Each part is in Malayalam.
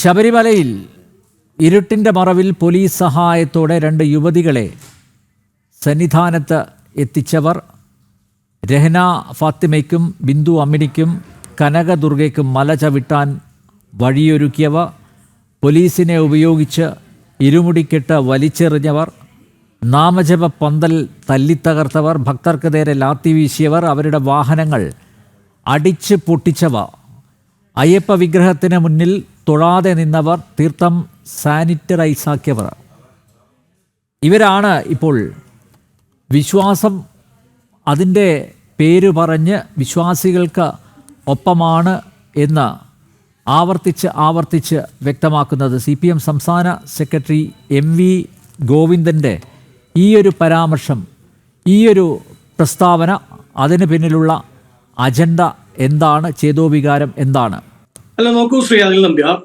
ശബരിമലയിൽ ഇരുട്ടിൻ്റെ മറവിൽ പോലീസ് സഹായത്തോടെ 2 യുവതികളെ സന്നിധാനത്ത് എത്തിച്ചവർ രഹ്ന ഫാത്തിമയ്ക്കും ബിന്ദു അമ്മിണിക്കും കനകദുർഗയ്ക്കും മല ചവിട്ടാൻ വഴിയൊരുക്കിയവ, പോലീസിനെ ഉപയോഗിച്ച് ഇരുമുടിക്കെട്ട് വലിച്ചെറിഞ്ഞവർ, നാമജപ പന്തൽ തല്ലിത്തകർത്തവർ, ഭക്തർക്ക് നേരെ ലാത്തി വീശിയവർ, അവരുടെ വാഹനങ്ങൾ അടിച്ച് പൊട്ടിച്ചവ, അയ്യപ്പ വിഗ്രഹത്തിന് മുന്നിൽ തൊഴാതെ നിന്നവർ, തീർത്ഥം സാനിറ്റൈസാക്കിയവർ, ഇവരാണ് ഇപ്പോൾ വിശ്വാസം അതിൻ്റെ പേര് പറഞ്ഞ് വിശ്വാസികൾക്ക് ഒപ്പമാണ് എന്ന് ആവർത്തിച്ച് വ്യക്തമാക്കുന്നത്. CPM സംസ്ഥാന സെക്രട്ടറി MV ഗോവിന്ദൻ്റെ ഈയൊരു പരാമർശം, ഈയൊരു പ്രസ്താവന, അതിന് പിന്നിലുള്ള അജണ്ട എന്താണ്, ചേതോവികാരം എന്താണ്? അല്ല, നോക്കൂ ശ്രീ അനിൽ നമ്പ്യാർ,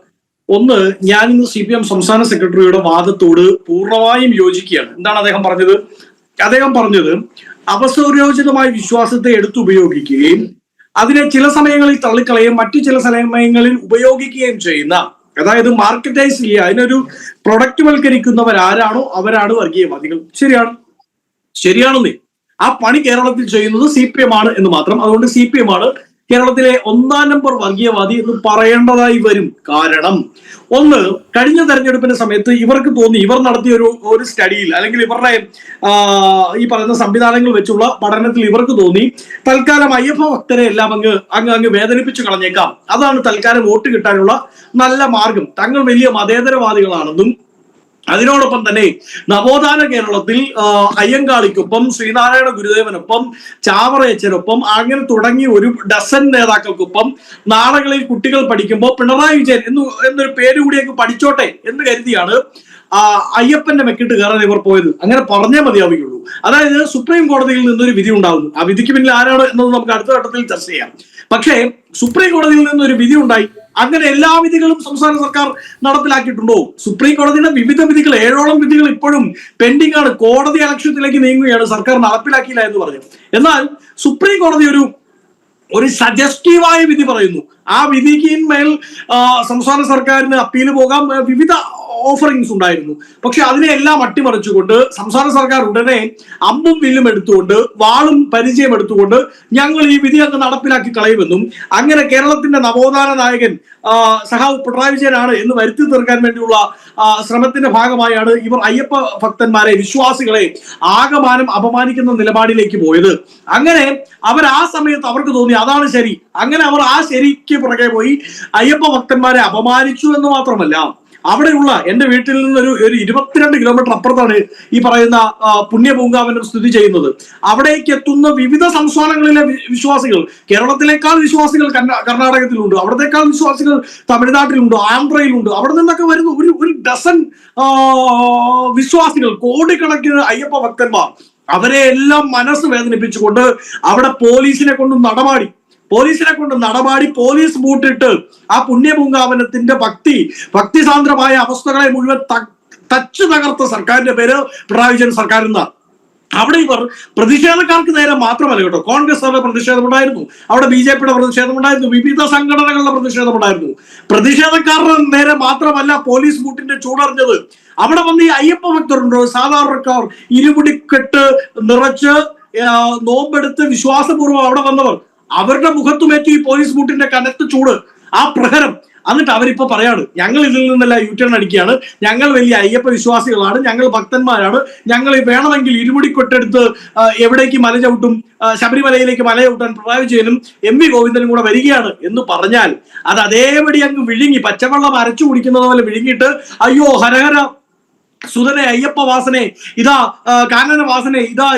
ഒന്ന്, ഞാനിന്ന് CPM സംസ്ഥാന സെക്രട്ടറിയുടെ വാദത്തോട് പൂർണ്ണമായും യോജിക്കുകയാണ്. എന്താണ് അദ്ദേഹം പറഞ്ഞത്? അദ്ദേഹം പറഞ്ഞത് അവസരോചിതമായ വിശ്വാസത്തെ എടുത്തുപയോഗിക്കുകയും അതിനെ ചില സമയങ്ങളിൽ തള്ളിക്കളയുകയും മറ്റു ചില സമയങ്ങളിൽ ഉപയോഗിക്കുകയും ചെയ്യുന്ന, അതായത് മാർക്കറ്റൈസ് ചെയ്യുക, അതിനൊരു പ്രൊഡക്റ്റ് വൽക്കരിക്കുന്നവരാരാണോ അവരാണ് വർഗീയവാദികൾ. ശരിയാണെന്നേ. ആ പണി കേരളത്തിൽ ചെയ്യുന്നത് CPM ആണ് എന്ന് മാത്രം. അതുകൊണ്ട് CPM ആണ് കേരളത്തിലെ 1-ാം നമ്പർ വർഗീയവാദി എന്ന് പറയേണ്ടതായി വരും. കാരണം ഒന്ന്, കഴിഞ്ഞ തെരഞ്ഞെടുപ്പിന്റെ സമയത്ത് ഇവർക്ക് തോന്നി, ഇവർ നടത്തിയ ഒരു സ്റ്റഡിയിൽ അല്ലെങ്കിൽ ഇവരുടെ ഈ പറയുന്ന സംവിധാനങ്ങൾ വെച്ചുള്ള പഠനത്തിൽ ഇവർക്ക് തോന്നി, തൽക്കാലം അയ്യപ്പ ഭക്തരെ എല്ലാം അങ്ങ് വേദനിപ്പിച്ചു കളഞ്ഞേക്കാം, അതാണ് തൽക്കാലം വോട്ട് കിട്ടാനുള്ള നല്ല മാർഗം, തങ്ങൾ വലിയ മതേതരവാദികളാണെന്നും അതിനോടൊപ്പം തന്നെ നവോത്ഥാന കേരളത്തിൽ അയ്യങ്കാളിക്കൊപ്പം, ശ്രീനാരായണ ഗുരുദേവനൊപ്പം, ചാവറയച്ചനൊപ്പം, അങ്ങനെ തുടങ്ങി ഒരു ഡസൻ നേതാക്കൾക്കൊപ്പം നാളുകളിൽ കുട്ടികൾ പഠിക്കുമ്പോൾ പിണറായി വിജയൻ എന്നൊരു പേര് കൂടിയൊക്കെ പഠിച്ചോട്ടെ എന്ന് കരുതിയാണ് അയ്യപ്പന്റെ മെക്കിട്ട് കയറാൻ ഇവർ പോയത്. അങ്ങനെ പറഞ്ഞേ മതിയാവുകയുള്ളൂ. അതായത് സുപ്രീം കോടതിയിൽ നിന്നൊരു വിധി ഉണ്ടാകുന്നു. ആ വിധിക്ക് പിന്നിൽ ആരാണ് എന്നത് നമുക്ക് അടുത്ത ഘട്ടത്തിൽ ചർച്ച ചെയ്യാം. പക്ഷേ സുപ്രീം കോടതിയിൽ നിന്നൊരു വിധി ഉണ്ടായി. അങ്ങനെ എല്ലാ വിധികളും സംസ്ഥാന സർക്കാർ നടപ്പിലാക്കിയിട്ടുണ്ടോ? സുപ്രീം കോടതിയുടെ വിവിധ വിധികൾ, 7ഓളം വിധികൾ ഇപ്പോഴും പെൻഡിംഗ് ആണ്. കോടതി അലക്ഷ്യത്തിലേക്ക് നീങ്ങുകയാണ്, സർക്കാർ നടപ്പിലാക്കിയില്ല എന്ന് പറഞ്ഞു. എന്നാൽ സുപ്രീം കോടതി ഒരു സജസ്റ്റീവായ വിധി പറയുന്നു. ആ വിധിക്ക് സംസ്ഥാന സർക്കാരിന് അപ്പീൽ പോകാം, വിവിധ ഓഫറിങ്സ് ഉണ്ടായിരുന്നു. പക്ഷെ അതിനെല്ലാം അട്ടിമറിച്ചുകൊണ്ട് സംസ്ഥാന സർക്കാർ ഉടനെ അമ്പും വില്ലും എടുത്തുകൊണ്ട്, വാളും പരിചയം എടുത്തുകൊണ്ട് ഞങ്ങൾ ഈ വിധി അങ്ങ് നടപ്പിലാക്കി കളയുമെന്നും, അങ്ങനെ കേരളത്തിന്റെ നവോത്ഥാന നായകൻ സഹാവ് പിണറായി വിജയനാണ് എന്ന് വരുത്തി തീർക്കാൻ വേണ്ടിയുള്ള ശ്രമത്തിന്റെ ഭാഗമായാണ് ഇവർ അയ്യപ്പ ഭക്തന്മാരെ, വിശ്വാസികളെ ആകമാനം അപമാനിക്കുന്ന നിലപാടിലേക്ക് പോയത്. അങ്ങനെ അവർ ആ സമയത്ത് അവർക്ക് തോന്നി അതാണ് ശരി. അങ്ങനെ അവർ ആ ശരിക്ക് പുറകെ പോയി അയ്യപ്പ ഭക്തന്മാരെ അപമാനിച്ചു എന്ന് മാത്രമല്ല, അവിടെയുള്ള എന്റെ വീട്ടിൽ നിന്ന് ഒരു 22 കിലോമീറ്റർ അപ്പുറത്താണ് ഈ പറയുന്ന പുണ്യപൂങ്കാവനം സ്ഥിതി ചെയ്യുന്നത്. അവിടേക്ക് എത്തുന്ന വിവിധ സംസ്ഥാനങ്ങളിലെ വിശ്വാസികൾ, കേരളത്തിലേക്കാൾ വിശ്വാസികൾ കർണാടകത്തിലുണ്ട്, അവിടത്തേക്കാൾ വിശ്വാസികൾ തമിഴ്നാട്ടിലുണ്ട്, ആന്ധ്രയിലുണ്ട്. അവിടെ നിന്നൊക്കെ വരുന്ന ഒരു ഡസൻ വിശ്വാസികൾ, കോടിക്കണക്കിന് അയ്യപ്പ ഭക്തന്മാർ, അവരെ എല്ലാം മനസ്സ് വേദനിപ്പിച്ചുകൊണ്ട് അവിടെ പോലീസിനെ കൊണ്ട് നടമാടി പോലീസ് ബൂട്ടിട്ട് ആ പുണ്യപൂങ്കാവനത്തിന്റെ ഭക്തിസാന്ദ്രമായ അവസ്ഥകളെ മുഴുവൻ തച്ചു തകർത്ത സർക്കാരിന്റെ പേര് പിണറായി വിജയൻ സർക്കാർ എന്നാണ്. അവിടെ ഇവർ പ്രതിഷേധക്കാർക്ക് നേരെ മാത്രമല്ല കേട്ടോ, കോൺഗ്രസ് പ്രതിഷേധമുണ്ടായിരുന്നു, അവിടെ BJPയുടെ പ്രതിഷേധമുണ്ടായിരുന്നു, വിവിധ സംഘടനകളുടെ പ്രതിഷേധമുണ്ടായിരുന്നു. പ്രതിഷേധക്കാരുടെ നേരെ മാത്രമല്ല പോലീസ് ബൂട്ടിന്റെ ചൂടറിഞ്ഞത്. അവിടെ വന്ന് ഈ അയ്യപ്പ ഭക്തരുണ്ടോ, സാധാരണക്കാർ, ഇരുമുടിക്കെട്ട് നിറച്ച് നോമ്പെടുത്ത് വിശ്വാസപൂർവ്വം അവിടെ വന്നവർ, അവരുടെ മുഖത്തുമേറ്റു ഈ പോലീസ് ബൂട്ടിന്റെ കനത്ത ചൂട്, ആ പ്രഹരം. എന്നിട്ട് അവരിപ്പോ പറയാണ് ഞങ്ങൾ ഇതിൽ നിന്നെല്ലാം യൂട്ടേൺ അടിക്കുകയാണ്, ഞങ്ങൾ വലിയ അയ്യപ്പ വിശ്വാസികളാണ്, ഞങ്ങൾ ഭക്തന്മാരാണ്, ഞങ്ങൾ വേണമെങ്കിൽ ഇരുമുടിക്കൊട്ടെടുത്ത് എവിടേക്ക് മല ചവിട്ടും, ശബരിമലയിലേക്ക് മല ചവിട്ടാൻ പിണറായി വിജയനും MV ഗോവിന്ദനും കൂടെ വരികയാണ് എന്ന് പറഞ്ഞാൽ അത് അതേപടി അങ്ങ് വിഴുങ്ങി, പച്ചവെള്ളം അരച്ചു കുടിക്കുന്നത് പോലെ വിഴുങ്ങിയിട്ട് അയ്യോ ഹരഹര സുതനെ, അയ്യപ്പ വാസനെ, ഇതാ കാനന വാസനെ, ഇതാ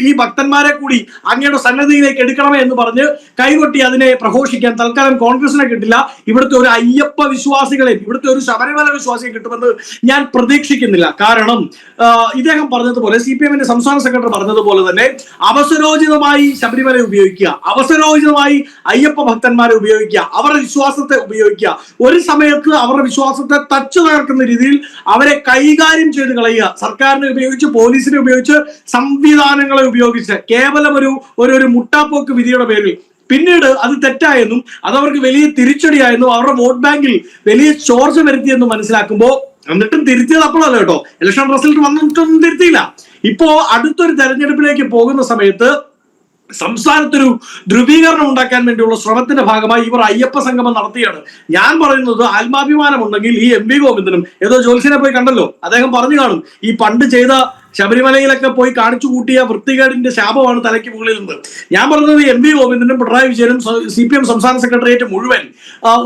ഈ ഭക്തന്മാരെ കൂടി അങ്ങയുടെ സന്നദ്ധിയിലേക്ക് എടുക്കണമേ എന്ന് പറഞ്ഞ് കൈകൊട്ടി അതിനെ പ്രഘോഷിക്കാൻ തൽക്കാലം കോൺഗ്രസിനെ കിട്ടില്ല. ഇവിടുത്തെ ഒരു അയ്യപ്പ വിശ്വാസികളെ, ഇവിടുത്തെ ഒരു ശബരിമല വിശ്വാസിയെ കിട്ടുമെന്ന് ഞാൻ പ്രതീക്ഷിക്കുന്നില്ല. കാരണം ഇദ്ദേഹം പറഞ്ഞതുപോലെ, CPMന്റെ സംസ്ഥാന സെക്രട്ടറി പറഞ്ഞതുപോലെ തന്നെ അവസരോചിതമായി ശബരിമല ഉപയോഗിക്കുക, അവസരോചിതമായി അയ്യപ്പ ഭക്തന്മാരെ ഉപയോഗിക്കുക, അവരുടെ വിശ്വാസത്തെ ഉപയോഗിക്കുക, ഒരു സമയത്ത് അവരുടെ വിശ്വാസത്തെ തച്ചു തകർക്കുന്ന രീതിയിൽ അവരെ കൈകാര്യം ചെയ്ത് കളയുക, സർക്കാരിനെ ഉപയോഗിച്ച്, പോലീസിനെ ഉപയോഗിച്ച്, സംവിധാനങ്ങളെ ഉപയോഗിച്ച്, കേവലം ഒരു മുട്ടാപ്പോക്ക് വിധിയുടെ പേരിൽ പിന്നീട് അത് തെറ്റായെന്നും അതവർക്ക് വലിയ തിരിച്ചടിയായെന്നും അവരുടെ വോട്ട് ബാങ്കിൽ വലിയ ചോർച്ച വരുത്തിയെന്നും മനസ്സിലാക്കുമ്പോൾ, എന്നിട്ടും തിരുത്തിയത് അപ്പോഴല്ല കേട്ടോ, ഇലക്ഷൻ റിസൾട്ട് വന്നിട്ടൊന്നും തിരുത്തിയില്ല. ഇപ്പോ അടുത്തൊരു തെരഞ്ഞെടുപ്പിലേക്ക് പോകുന്ന സമയത്ത് സംസ്ഥാനത്തൊരു ധ്രുവീകരണം ഉണ്ടാക്കാൻ വേണ്ടിയുള്ള ശ്രമത്തിന്റെ ഭാഗമായി ഇവർ അയ്യപ്പ സംഗമം നടത്തിയാണ്. ഞാൻ പറയുന്നത് ആത്മാഭിമാനം ഉണ്ടെങ്കിൽ ഈ എം വി ഗോവിന്ദനും, ഏതോ ജോത്സ്യനെ പോയി കണ്ടല്ലോ, അദ്ദേഹം പറഞ്ഞു കാണും ഈ പണ്ട് ചെയ്ത ശബരിമലയിലൊക്കെ പോയി കാണിച്ചു കൂട്ടിയ വൃത്തികേടിന്റെ ശാപമാണ് തലയ്ക്ക് മുകളിൽ നിന്ന്. ഞാൻ പറഞ്ഞത് എം വി ഗോവിന്ദനും പിണറായി വിജയനും CPM സംസ്ഥാന സെക്രട്ടേറിയറ്റ് മുഴുവൻ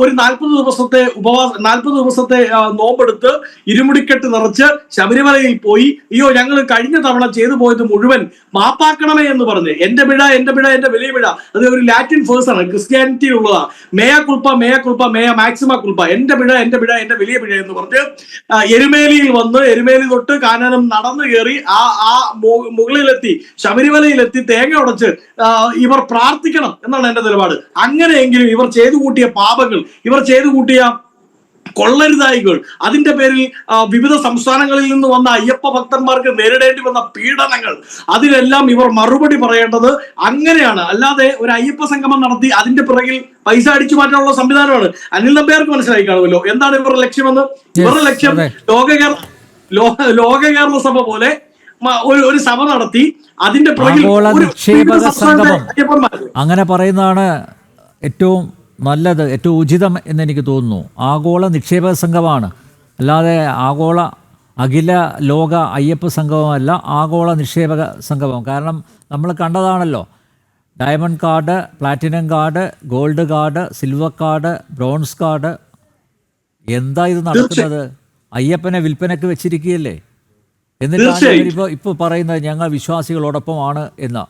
ഒരു 40 ദിവസത്തെ നോമ്പെടുത്ത് ഇരുമുടിക്കെട്ട് നിറച്ച് ശബരിമലയിൽ പോയി, അയ്യോ ഞങ്ങൾ കഴിഞ്ഞ തവണ ചെയ്തു പോയത് മുഴുവൻ മാപ്പാക്കണമേ എന്ന് പറഞ്ഞ്, എന്റെ പിഴ എന്റെ വലിയ പിഴ, അത് ഒരു ലാറ്റിൻ വേഴ്സ് ആണ്, ക്രിസ്ത്യാനിറ്റിയിലുള്ളതാ, മേയ കുൾപ്പ മേയ മാക്സിമ കുൾപ്പ, എന്റെ പിഴ എന്റെ വലിയ പിഴ എന്ന് പറഞ്ഞ് എരുമേലിയിൽ വന്ന് എരുമേലി തൊട്ട് കാനനം നടന്നു കയറി ആ മുകളിലെത്തി ശബരിമലയിലെത്തി തേങ്ങ ഉടച്ച് ഇവർ പ്രാർത്ഥിക്കണം എന്നാണ് എന്റെ നിലപാട്. അങ്ങനെയെങ്കിലും ഇവർ ചെയ്തു കൂട്ടിയ പാപങ്ങൾ, ഇവർ ചെയ്തു കൂട്ടിയ കൊള്ളരുതായികൾ, അതിന്റെ പേരിൽ വിവിധ സംസ്ഥാനങ്ങളിൽ നിന്ന് വന്ന അയ്യപ്പ ഭക്തന്മാർക്ക് നേരിടേണ്ടി വന്ന പീഡനങ്ങൾ, അതിനെല്ലാം ഇവർ മറുപടി പറയേണ്ടത് അങ്ങനെയാണ്. അല്ലാതെ ഒരു അയ്യപ്പ സംഗമം നടത്തി അതിന്റെ പിറകിൽ പൈസ അടിച്ചു മാറ്റാനുള്ള സംവിധാനമാണ്. അനിൽ നമ്പ്യാർക്ക് മനസ്സിലായി കാണുമല്ലോ എന്താണ് ഇവരുടെ ലക്ഷ്യമെന്ന്. ഇവരുടെ ലക്ഷ്യം ലോക കേരള സഭ പോലെ ഒരു സഭ നടത്തി അതിന്റെ അങ്ങനെ പറയുന്നതാണ് ഏറ്റവും നല്ലത്, ഏറ്റവും ഉചിതം എന്ന് എനിക്ക് തോന്നുന്നു. ആഗോള നിക്ഷേപക സംഘമാണ്, അല്ലാതെ അഖില ലോക അയ്യപ്പ സംഗമമല്ല, ആഗോള നിക്ഷേപക സംഗമം. കാരണം നമ്മൾ കണ്ടതാണല്ലോ, diamond card, platinum card, gold card, silver card, bronze card. എന്താ ഇത് നടക്കുന്നത്? അയ്യപ്പനെ വിൽപ്പനക്ക് വെച്ചിരിക്കുകയല്ലേ. എന്നിട്ടാണ് ഇപ്പോൾ പറയുന്നത് ഞങ്ങൾ വിശ്വാസികളോടൊപ്പമാണ് എന്ന്.